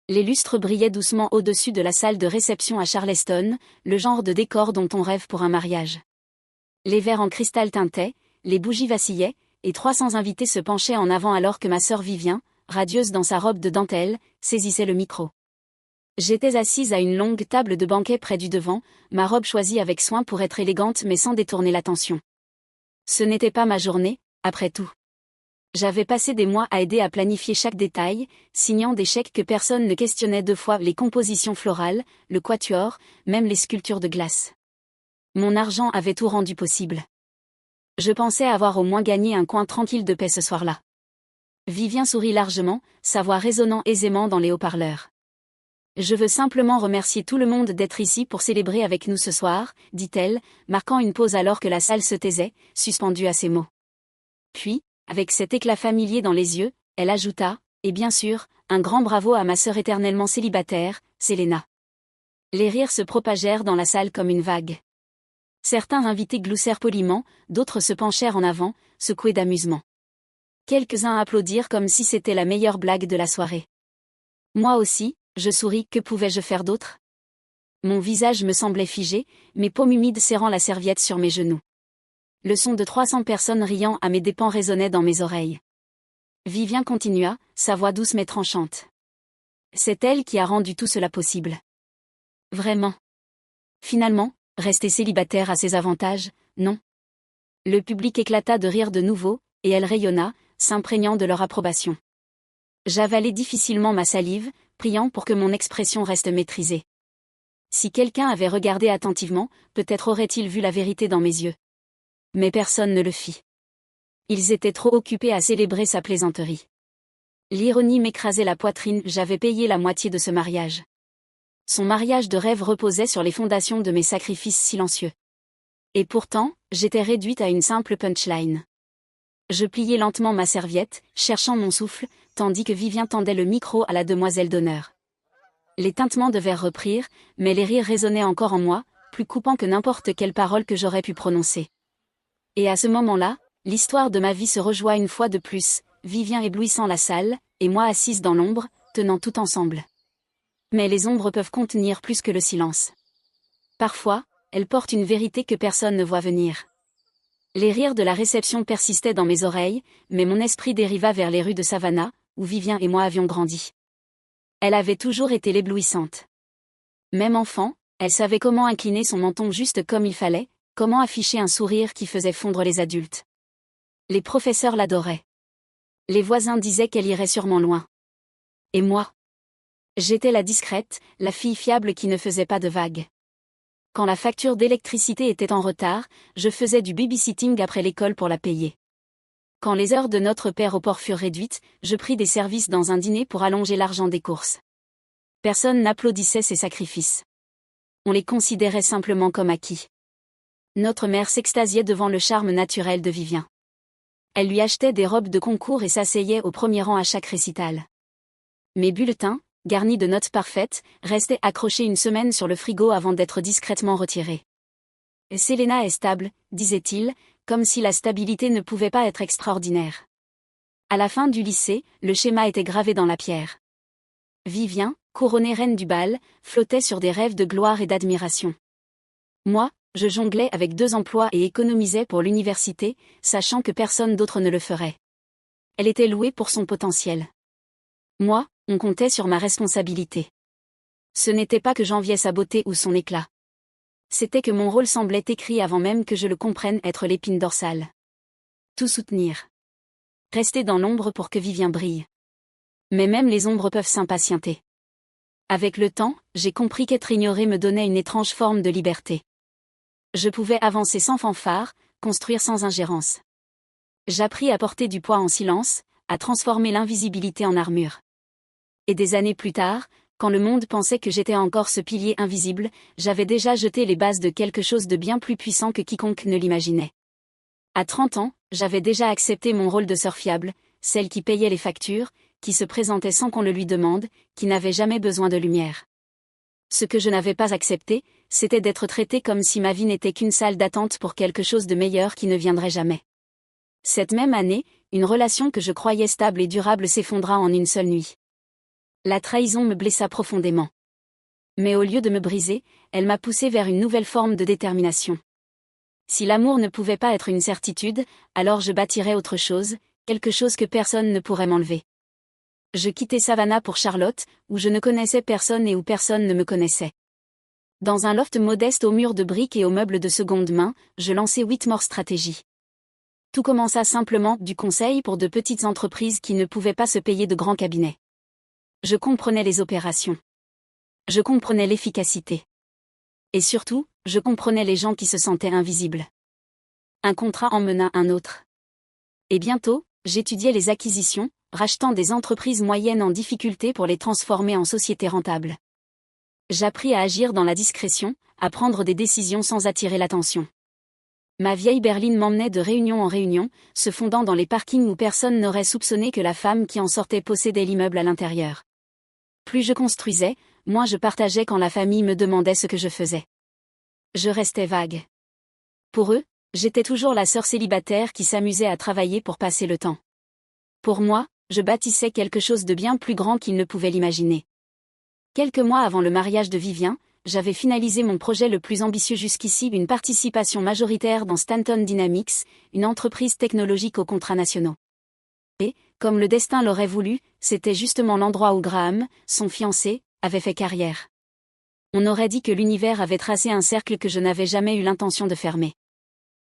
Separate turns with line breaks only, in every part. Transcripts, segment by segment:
Les lustres brillaient doucement au-dessus de la salle de réception à Charleston, le genre de décor dont on rêve pour un mariage. Les verres en cristal tintaient, les bougies vacillaient, et 300 invités se penchaient en avant alors que ma sœur Vivien, radieuse dans sa robe de dentelle, saisissait le micro. J'étais assise à une longue table de banquet près du devant, ma robe choisie avec soin pour être élégante mais sans détourner l'attention. Ce n'était pas ma journée, après tout. J'avais passé des mois à aider à planifier chaque détail, signant des chèques que personne ne questionnait 2 fois les compositions florales, le quatuor, même les sculptures de glace. Mon argent avait tout rendu possible. Je pensais avoir au moins gagné un coin tranquille de paix ce soir-là. Vivien sourit largement, sa voix résonnant aisément dans les haut-parleurs. Je veux simplement remercier tout le monde d'être ici pour célébrer avec nous ce soir, dit-elle, marquant une pause alors que la salle se taisait, suspendue à ses mots. Puis, avec cet éclat familier dans les yeux, elle ajouta, et bien sûr, un grand bravo à ma sœur éternellement célibataire, Selena. Les rires se propagèrent dans la salle comme une vague. Certains invités gloussèrent poliment, d'autres se penchèrent en avant, secoués d'amusement. Quelques-uns applaudirent comme si c'était la meilleure blague de la soirée. Moi aussi, je souris, que pouvais-je faire d'autre ? Mon visage me semblait figé, mes paumes humides serrant la serviette sur mes genoux. Le son de 300 personnes riant à mes dépens résonnait dans mes oreilles. Vivien continua, sa voix douce mais tranchante. C'est elle qui a rendu tout cela possible. Vraiment. Finalement, rester célibataire a ses avantages, non ? Le public éclata de rire de nouveau, et elle rayonna, s'imprégnant de leur approbation. J'avalai difficilement ma salive, priant pour que mon expression reste maîtrisée. Si quelqu'un avait regardé attentivement, peut-être aurait-il vu la vérité dans mes yeux. Mais personne ne le fit. Ils étaient trop occupés à célébrer sa plaisanterie. L'ironie m'écrasait la poitrine, j'avais payé la moitié de ce mariage. Son mariage de rêve reposait sur les fondations de mes sacrifices silencieux. Et pourtant, j'étais réduite à une simple punchline. Je pliai lentement ma serviette, cherchant mon souffle, tandis que Vivien tendait le micro à la demoiselle d'honneur. Les tintements de verre reprirent, mais les rires résonnaient encore en moi, plus coupants que n'importe quelle parole que j'aurais pu prononcer. Et à ce moment-là, l'histoire de ma vie se rejoint une fois de plus, Vivien éblouissant la salle, et moi assise dans l'ombre, tenant tout ensemble. Mais les ombres peuvent contenir plus que le silence. Parfois, elles portent une vérité que personne ne voit venir. Les rires de la réception persistaient dans mes oreilles, mais mon esprit dériva vers les rues de Savannah, où Vivien et moi avions grandi. Elle avait toujours été l'éblouissante. Même enfant, elle savait comment incliner son menton juste comme il fallait, comment afficher un sourire qui faisait fondre les adultes. Les professeurs l'adoraient. Les voisins disaient qu'elle irait sûrement loin. Et moi ? J'étais la discrète, la fille fiable qui ne faisait pas de vagues. Quand la facture d'électricité était en retard, je faisais du babysitting après l'école pour la payer. Quand les heures de notre père au port furent réduites, je pris des services dans un dîner pour allonger l'argent des courses. Personne n'applaudissait ces sacrifices. On les considérait simplement comme acquis. Notre mère s'extasiait devant le charme naturel de Vivien. Elle lui achetait des robes de concours et s'asseyait au premier rang à chaque récital. Mes bulletins, garnis de notes parfaites, restaient accrochés une semaine sur le frigo avant d'être discrètement retirés. « Selena est stable », disait-il, comme si la stabilité ne pouvait pas être extraordinaire. À la fin du lycée, le schéma était gravé dans la pierre. Vivien, couronnée reine du bal, flottait sur des rêves de gloire et d'admiration. Moi, je jonglais avec 2 emplois et économisais pour l'université, sachant que personne d'autre ne le ferait. Elle était louée pour son potentiel. Moi, on comptait sur ma responsabilité. Ce n'était pas que j'enviais sa beauté ou son éclat. C'était que mon rôle semblait écrit avant même que je le comprenne être l'épine dorsale. Tout soutenir. Rester dans l'ombre pour que Vivien brille. Mais même les ombres peuvent s'impatienter. Avec le temps, j'ai compris qu'être ignoré me donnait une étrange forme de liberté. Je pouvais avancer sans fanfare, construire sans ingérence. J'appris à porter du poids en silence, à transformer l'invisibilité en armure. Et des années plus tard, quand le monde pensait que j'étais encore ce pilier invisible, j'avais déjà jeté les bases de quelque chose de bien plus puissant que quiconque ne l'imaginait. À 30 ans, j'avais déjà accepté mon rôle de sœur fiable, celle qui payait les factures, qui se présentait sans qu'on le lui demande, qui n'avait jamais besoin de lumière. Ce que je n'avais pas accepté, c'était d'être traitée comme si ma vie n'était qu'une salle d'attente pour quelque chose de meilleur qui ne viendrait jamais. Cette même année, une relation que je croyais stable et durable s'effondra en une seule nuit. La trahison me blessa profondément. Mais au lieu de me briser, elle m'a poussé vers une nouvelle forme de détermination. Si l'amour ne pouvait pas être une certitude, alors je bâtirais autre chose, quelque chose que personne ne pourrait m'enlever. Je quittais Savannah pour Charlotte, où je ne connaissais personne et où personne ne me connaissait. Dans un loft modeste aux murs de briques et aux meubles de seconde main, je lançais Whitmore Strategy. Tout commença simplement du conseil pour de petites entreprises qui ne pouvaient pas se payer de grands cabinets. Je comprenais les opérations. Je comprenais l'efficacité. Et surtout, je comprenais les gens qui se sentaient invisibles. Un contrat en mena un autre. Et bientôt, j'étudiais les acquisitions, rachetant des entreprises moyennes en difficulté pour les transformer en sociétés rentables. J'appris à agir dans la discrétion, à prendre des décisions sans attirer l'attention. Ma vieille berline m'emmenait de réunion en réunion, se fondant dans les parkings où personne n'aurait soupçonné que la femme qui en sortait possédait l'immeuble à l'intérieur. Plus je construisais, moins je partageais quand la famille me demandait ce que je faisais. Je restais vague. Pour eux, j'étais toujours la sœur célibataire qui s'amusait à travailler pour passer le temps. Pour moi, je bâtissais quelque chose de bien plus grand qu'ils ne pouvaient l'imaginer. Quelques mois avant le mariage de Vivien, j'avais finalisé mon projet le plus ambitieux jusqu'ici, une participation majoritaire dans Stanton Dynamics, une entreprise technologique aux contrats nationaux. Et, comme le destin l'aurait voulu, c'était justement l'endroit où Graham, son fiancé, avait fait carrière. On aurait dit que l'univers avait tracé un cercle que je n'avais jamais eu l'intention de fermer.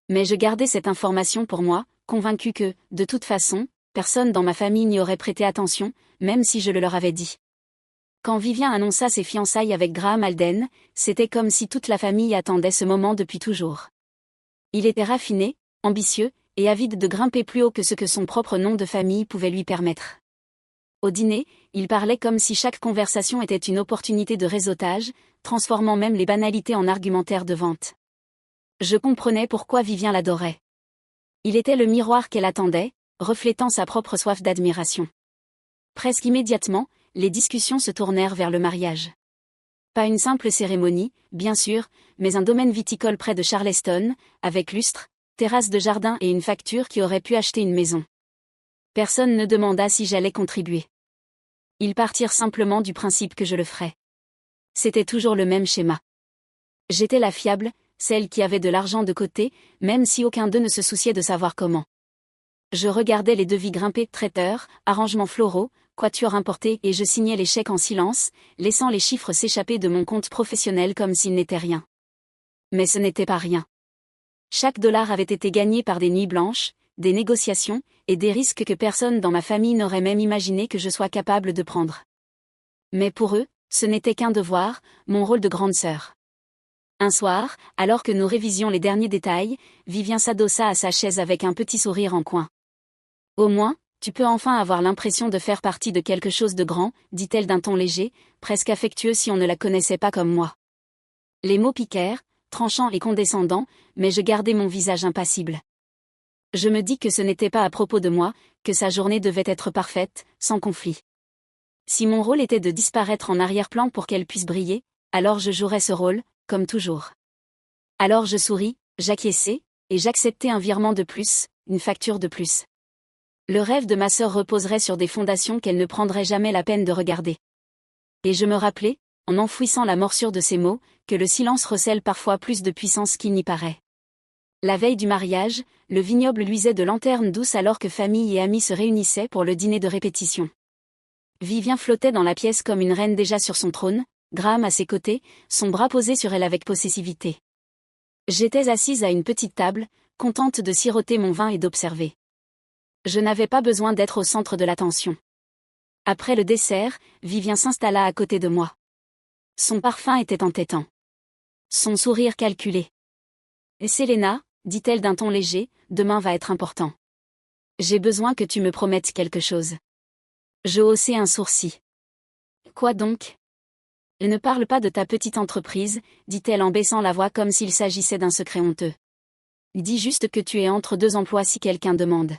Mais je gardais cette information pour moi, convaincu que, de toute façon, personne dans ma famille n'y aurait prêté attention, même si je le leur avais dit. Quand Vivien annonça ses fiançailles avec Graham Alden, c'était comme si toute la famille attendait ce moment depuis toujours. Il était raffiné, ambitieux, et avide de grimper plus haut que ce que son propre nom de famille pouvait lui permettre. Au dîner, il parlait comme si chaque conversation était une opportunité de réseautage, transformant même les banalités en argumentaire de vente. Je comprenais pourquoi Vivien l'adorait. Il était le miroir qu'elle attendait, reflétant sa propre soif d'admiration. Presque immédiatement, les discussions se tournèrent vers le mariage. Pas une simple cérémonie, bien sûr, mais un domaine viticole près de Charleston, avec lustre, terrasse de jardin et une facture qui aurait pu acheter une maison. Personne ne demanda si j'allais contribuer. Ils partirent simplement du principe que je le ferais. C'était toujours le même schéma. J'étais la fiable, celle qui avait de l'argent de côté, même si aucun d'eux ne se souciait de savoir comment. Je regardais les devis grimper, traiteurs, arrangements floraux, quatuors importés, et je signais les chèques en silence, laissant les chiffres s'échapper de mon compte professionnel comme s'ils n'étaient rien. Mais ce n'était pas rien. Chaque dollar avait été gagné par des nuits blanches, des négociations, et des risques que personne dans ma famille n'aurait même imaginé que je sois capable de prendre. Mais pour eux, ce n'était qu'un devoir, mon rôle de grande sœur. Un soir, alors que nous révisions les derniers détails, Vivien s'adossa à sa chaise avec un petit sourire en coin. « Au moins, tu peux enfin avoir l'impression de faire partie de quelque chose de grand, dit-elle d'un ton léger, presque affectueux si on ne la connaissait pas comme moi. » Les mots piquèrent, tranchants et condescendants, mais je gardais mon visage impassible. Je me dis que ce n'était pas à propos de moi, que sa journée devait être parfaite, sans conflit. Si mon rôle était de disparaître en arrière-plan pour qu'elle puisse briller, alors je jouerais ce rôle, comme toujours. Alors je souris, j'acquiesçai, et j'acceptai un virement de plus, une facture de plus. Le rêve de ma sœur reposerait sur des fondations qu'elle ne prendrait jamais la peine de regarder. Et je me rappelai, en enfouissant la morsure de ces mots, que le silence recèle parfois plus de puissance qu'il n'y paraît. La veille du mariage, le vignoble luisait de lanternes douces alors que famille et amis se réunissaient pour le dîner de répétition. Vivien flottait dans la pièce comme une reine déjà sur son trône, Graham à ses côtés, son bras posé sur elle avec possessivité. J'étais assise à une petite table, contente de siroter mon vin et d'observer. Je n'avais pas besoin d'être au centre de l'attention. Après le dessert, Vivien s'installa à côté de moi. Son parfum était entêtant. Son sourire calculé. « Et Selena, dit-elle d'un ton léger, demain va être important. J'ai besoin que tu me promettes quelque chose. » Je haussai un sourcil. « Quoi donc ? » « Ne parle pas de ta petite entreprise, dit-elle en baissant la voix comme s'il s'agissait d'un secret honteux. Dis juste que tu es entre deux emplois si quelqu'un demande.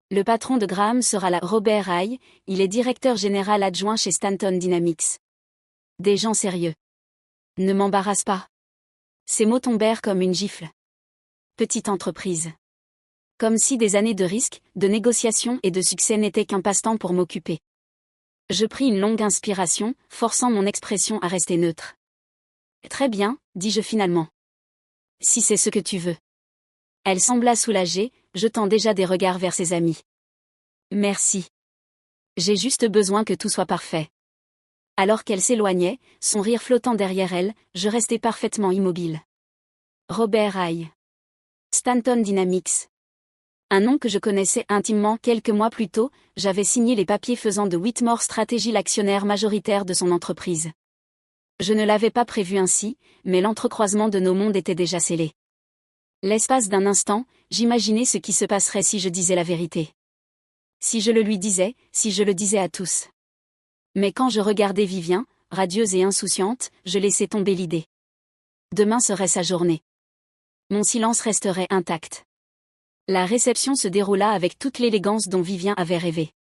Le patron de Graham sera là, Robert Hay, il est directeur général adjoint chez Stanton Dynamics. Des gens sérieux. Ne m'embarrasse pas. Ces mots tombèrent comme une gifle. Petite entreprise. Comme si des années de risques, de négociations et de succès n'étaient qu'un passe-temps pour m'occuper. Je pris une longue inspiration, forçant mon expression à rester neutre. Très bien, dis-je finalement. Si c'est ce que tu veux. Elle sembla soulagée, jetant déjà des regards vers ses amis. Merci. J'ai juste besoin que tout soit parfait. Alors qu'elle s'éloignait, son rire flottant derrière elle, je restais parfaitement immobile. Robert Haye. Stanton Dynamics. Un nom que je connaissais intimement quelques mois plus tôt, j'avais signé les papiers faisant de Whitmore Strategy l'actionnaire majoritaire de son entreprise. Je ne l'avais pas prévu ainsi, mais l'entrecroisement de nos mondes était déjà scellé. L'espace d'un instant, j'imaginais ce qui se passerait si je disais la vérité. Si je le lui disais, si je le disais à tous. Mais quand je regardais Vivien, radieuse et insouciante, je laissais tomber l'idée. Demain serait sa journée. Mon silence resterait intact. La réception se déroula avec toute l'élégance dont Vivien avait rêvé.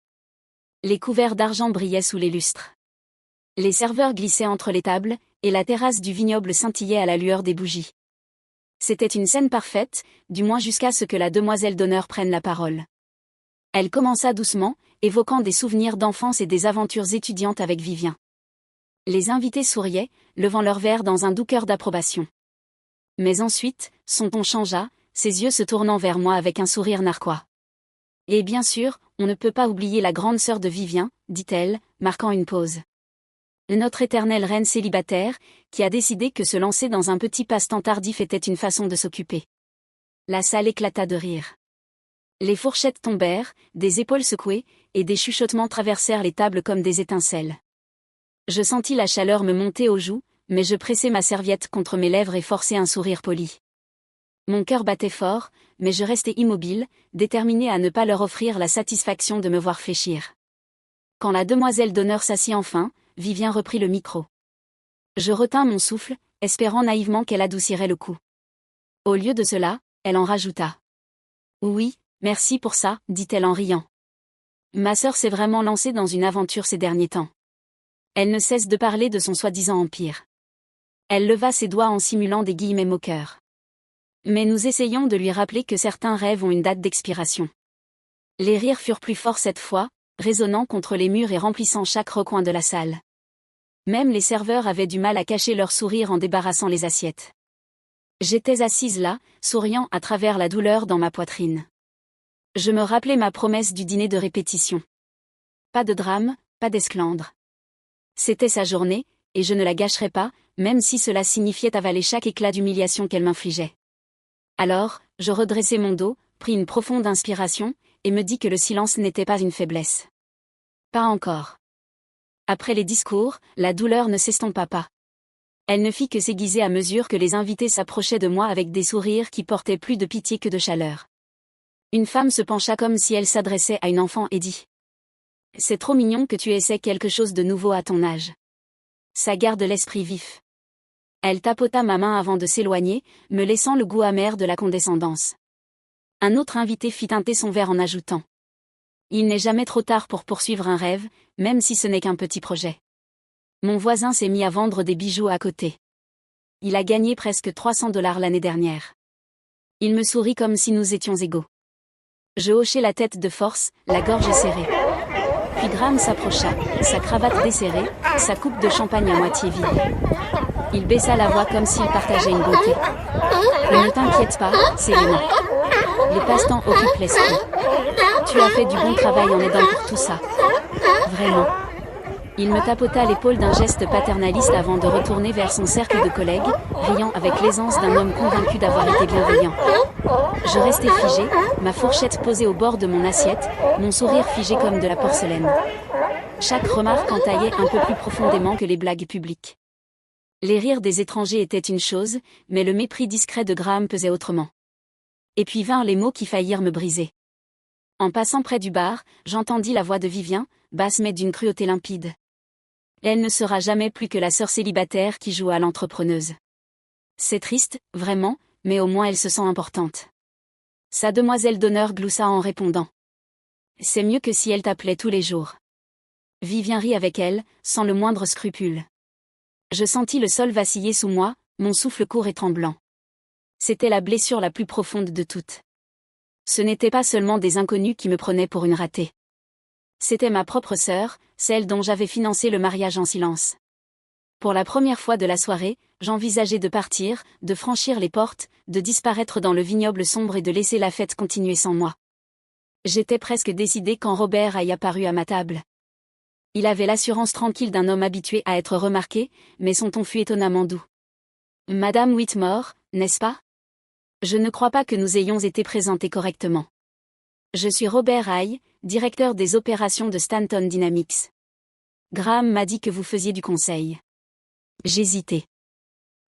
Les couverts d'argent brillaient sous les lustres. Les serveurs glissaient entre les tables, et la terrasse du vignoble scintillait à la lueur des bougies. C'était une scène parfaite, du moins jusqu'à ce que la demoiselle d'honneur prenne la parole. Elle commença doucement, évoquant des souvenirs d'enfance et des aventures étudiantes avec Vivien. Les invités souriaient, levant leur verre dans un doux cœur d'approbation. Mais ensuite, son ton changea, ses yeux se tournant vers moi avec un sourire narquois. Et bien sûr, on ne peut pas oublier la grande sœur de Vivien, dit-elle, marquant une pause. Notre éternelle reine célibataire, qui a décidé que se lancer dans un petit passe-temps tardif était une façon de s'occuper. La salle éclata de rire. Les fourchettes tombèrent, des épaules secouées, et des chuchotements traversèrent les tables comme des étincelles. Je sentis la chaleur me monter aux joues, mais je pressai ma serviette contre mes lèvres et forçai un sourire poli. Mon cœur battait fort, mais je restais immobile, déterminé à ne pas leur offrir la satisfaction de me voir fléchir. Quand la demoiselle d'honneur s'assit enfin, Vivien reprit le micro. Je retins mon souffle, espérant naïvement qu'elle adoucirait le coup. Au lieu de cela, elle en rajouta. Oui, merci pour ça, dit-elle en riant. Ma sœur s'est vraiment lancée dans une aventure ces derniers temps. Elle ne cesse de parler de son soi-disant empire. Elle leva ses doigts en simulant des guillemets moqueurs. Mais nous essayons de lui rappeler que certains rêves ont une date d'expiration. Les rires furent plus forts cette fois, résonnant contre les murs et remplissant chaque recoin de la salle. Même les serveurs avaient du mal à cacher leur sourire en débarrassant les assiettes. J'étais assise là, souriant à travers la douleur dans ma poitrine. Je me rappelais ma promesse du dîner de répétition. Pas de drame, pas d'esclandre. C'était sa journée, et je ne la gâcherais pas, même si cela signifiait avaler chaque éclat d'humiliation qu'elle m'infligeait. Alors, je redressai mon dos, pris une profonde inspiration, et me dis que le silence n'était pas une faiblesse. Pas encore. Après les discours, la douleur ne s'estompa pas. Elle ne fit que s'aiguiser à mesure que les invités s'approchaient de moi avec des sourires qui portaient plus de pitié que de chaleur. Une femme se pencha comme si elle s'adressait à une enfant et dit « C'est trop mignon que tu essaies quelque chose de nouveau à ton âge. Ça garde l'esprit vif. » Elle tapota ma main avant de s'éloigner, me laissant le goût amer de la condescendance. Un autre invité fit teinter son verre en ajoutant « Il n'est jamais trop tard pour poursuivre un rêve, même si ce n'est qu'un petit projet. » Mon voisin s'est mis à vendre des bijoux à côté. Il a gagné presque $300 l'année dernière. Il me sourit comme si nous étions égaux. Je hochai la tête de force, la gorge serrée. Puis Graham s'approcha, sa cravate desserrée, sa coupe de champagne à moitié vide. Il baissa la voix comme s'il partageait une beauté. « Ne t'inquiète pas, Selena. Les passe-temps occupent l'esprit. Tu as fait du bon travail en aidant pour tout ça. Vraiment. » Il me tapota l'épaule d'un geste paternaliste avant de retourner vers son cercle de collègues, riant avec l'aisance d'un homme convaincu d'avoir été bienveillant. Je restais figé, ma fourchette posée au bord de mon assiette, mon sourire figé comme de la porcelaine. Chaque remarque entaillait un peu plus profondément que les blagues publiques. Les rires des étrangers étaient une chose, mais le mépris discret de Graham pesait autrement. Et puis vinrent les mots qui faillirent me briser. En passant près du bar, j'entendis la voix de Vivien, basse mais d'une cruauté limpide. Elle ne sera jamais plus que la sœur célibataire qui joue à l'entrepreneuse. C'est triste, vraiment, mais au moins elle se sent importante. Sa demoiselle d'honneur gloussa en répondant. C'est mieux que si elle t'appelait tous les jours. Vivien rit avec elle, sans le moindre scrupule. Je sentis le sol vaciller sous moi, mon souffle court et tremblant. C'était la blessure la plus profonde de toutes. Ce n'étaient pas seulement des inconnus qui me prenaient pour une ratée. C'était ma propre sœur, celle dont j'avais financé le mariage en silence. Pour la première fois de la soirée, j'envisageais de partir, de franchir les portes, de disparaître dans le vignoble sombre et de laisser la fête continuer sans moi. J'étais presque décidée quand Robert Haye apparut à ma table. Il avait l'assurance tranquille d'un homme habitué à être remarqué, mais son ton fut étonnamment doux. « Madame Whitmore, n'est-ce pas ? Je ne crois pas que nous ayons été présentés correctement. Je suis Robert Haye, directeur des opérations de Stanton Dynamics. Graham m'a dit que vous faisiez du conseil. » J'hésitais.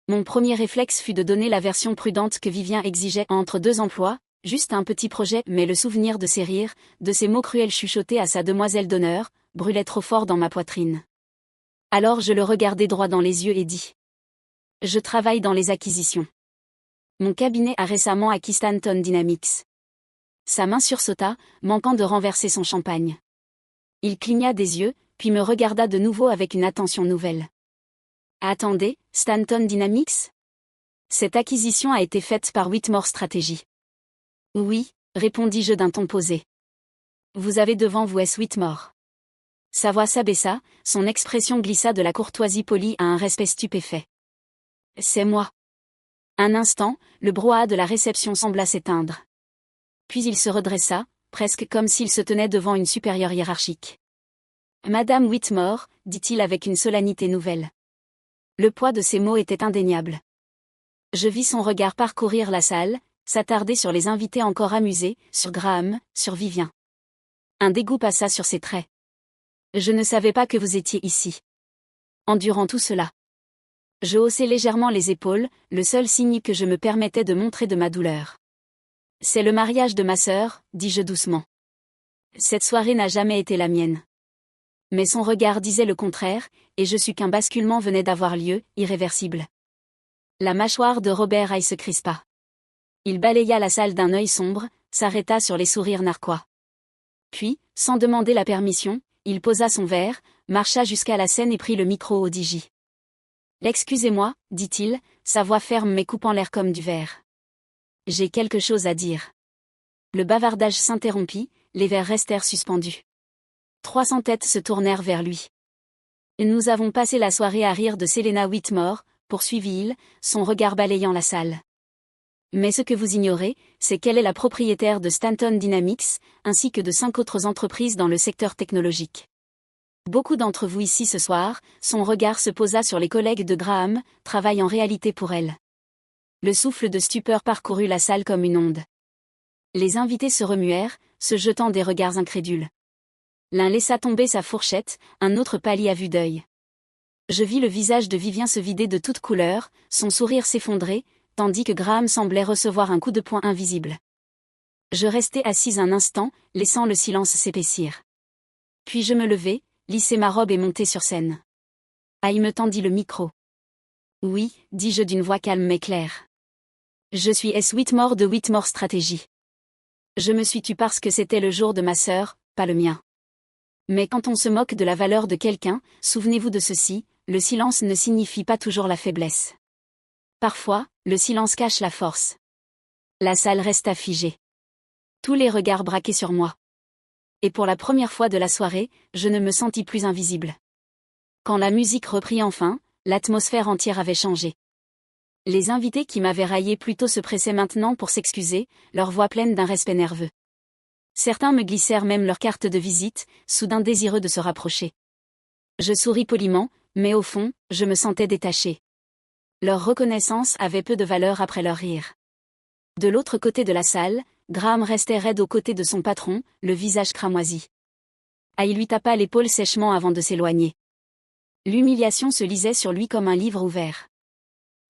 Mon premier réflexe fut de donner la version prudente que Vivien exigeait entre deux emplois, juste un petit projet, mais le souvenir de ses rires, de ses mots cruels chuchotés à sa demoiselle d'honneur, brûlait trop fort dans ma poitrine. Alors je le regardai droit dans les yeux et dis. Je travaille dans les acquisitions. Mon cabinet a récemment acquis Stanton Dynamics. Sa main sursauta, manquant de renverser son champagne. Il cligna des yeux, puis me regarda de nouveau avec une attention nouvelle. Attendez, Stanton Dynamics ? Cette acquisition a été faite par Whitmore Strategy. Oui, répondis-je d'un ton posé. Vous avez devant vous S. Whitmore. Sa voix s'abaissa, son expression glissa de la courtoisie polie à un respect stupéfait. C'est moi. Un instant, le brouhaha de la réception sembla s'éteindre. Puis il se redressa, presque comme s'il se tenait devant une supérieure hiérarchique. Madame Whitmore, dit-il avec une solennité nouvelle. Le poids de ces mots était indéniable. Je vis son regard parcourir la salle, s'attarder sur les invités encore amusés, sur Graham, sur Vivien. Un dégoût passa sur ses traits. Je ne savais pas que vous étiez ici. Endurant tout cela. Je haussai légèrement les épaules, le seul signe que je me permettais de montrer de ma douleur. C'est le mariage de ma sœur, dis-je doucement. Cette soirée n'a jamais été la mienne. Mais son regard disait le contraire, et je sus qu'un basculement venait d'avoir lieu, irréversible. La mâchoire de Robert Haye se crispa. Il balaya la salle d'un œil sombre, s'arrêta sur les sourires narquois. Puis, sans demander la permission, il posa son verre, marcha jusqu'à la scène et prit le micro au digi. « Excusez-moi, dit-il, sa voix ferme mais coupant l'air comme du verre. J'ai quelque chose à dire. » Le bavardage s'interrompit, les verres restèrent suspendus. 300 têtes se tournèrent vers lui. « Nous avons passé la soirée à rire de Selena Whitmore, poursuivit-il, son regard balayant la salle. Mais ce que vous ignorez, c'est qu'elle est la propriétaire de Stanton Dynamics, ainsi que de 5 autres entreprises dans le secteur technologique. Beaucoup d'entre vous ici ce soir, son regard se posa sur les collègues de Graham, travaillent en réalité pour elle. Le souffle de stupeur parcourut la salle comme une onde. Les invités se remuèrent, se jetant des regards incrédules. L'un laissa tomber sa fourchette, un autre pâlit à vue d'œil. Je vis le visage de Vivien se vider de toute couleur, son sourire s'effondrer, tandis que Graham semblait recevoir un coup de poing invisible. Je restai assise un instant, laissant le silence s'épaissir. Puis je me levai, lissai ma robe et montai sur scène. Haye me tendit le micro. Oui, dis-je d'une voix calme mais claire. Je suis S. Whitmore de Whitmore Strategy. Je me suis tue parce que c'était le jour de ma sœur, pas le mien. Mais quand on se moque de la valeur de quelqu'un, souvenez-vous de ceci, le silence ne signifie pas toujours la faiblesse. Parfois, le silence cache la force. La salle resta figée. Tous les regards braqués sur moi. Et pour la première fois de la soirée, je ne me sentis plus invisible. Quand la musique reprit enfin, l'atmosphère entière avait changé. Les invités qui m'avaient raillé plus tôt se pressaient maintenant pour s'excuser, leur voix pleine d'un respect nerveux. Certains me glissèrent même leur carte de visite, soudain désireux de se rapprocher. Je souris poliment, mais au fond, je me sentais détachée. Leur reconnaissance avait peu de valeur après leur rire. De l'autre côté de la salle, Graham restait raide aux côtés de son patron, le visage cramoisi. Haye lui tapa l'épaule sèchement avant de s'éloigner. L'humiliation se lisait sur lui comme un livre ouvert.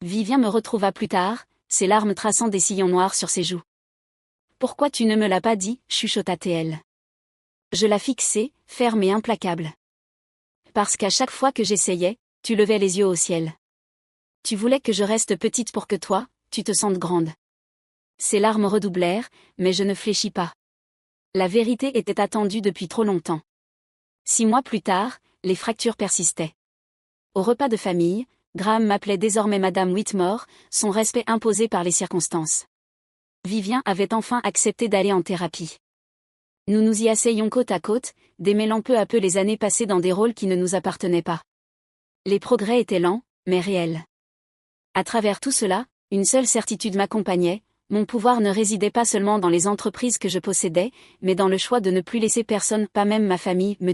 Vivien me retrouva plus tard, ses larmes traçant des sillons noirs sur ses joues. « Pourquoi tu ne me l'as pas dit ?» chuchota-t-elle. Je la fixai, ferme et implacable. Parce qu'à chaque fois que j'essayais, tu levais les yeux au ciel. Tu voulais que je reste petite pour que toi, tu te sentes grande. Ses larmes redoublèrent, mais je ne fléchis pas. La vérité était attendue depuis trop longtemps. 6 mois plus tard, les fractures persistaient. Au repas de famille, Graham m'appelait désormais Madame Whitmore, son respect imposé par les circonstances. Vivien avait enfin accepté d'aller en thérapie. Nous nous y asseyions côte à côte, démêlant peu à peu les années passées dans des rôles qui ne nous appartenaient pas. Les progrès étaient lents, mais réels. À travers tout cela, une seule certitude m'accompagnait, mon pouvoir ne résidait pas seulement dans les entreprises que je possédais, mais dans le choix de ne plus laisser personne, pas même ma famille, me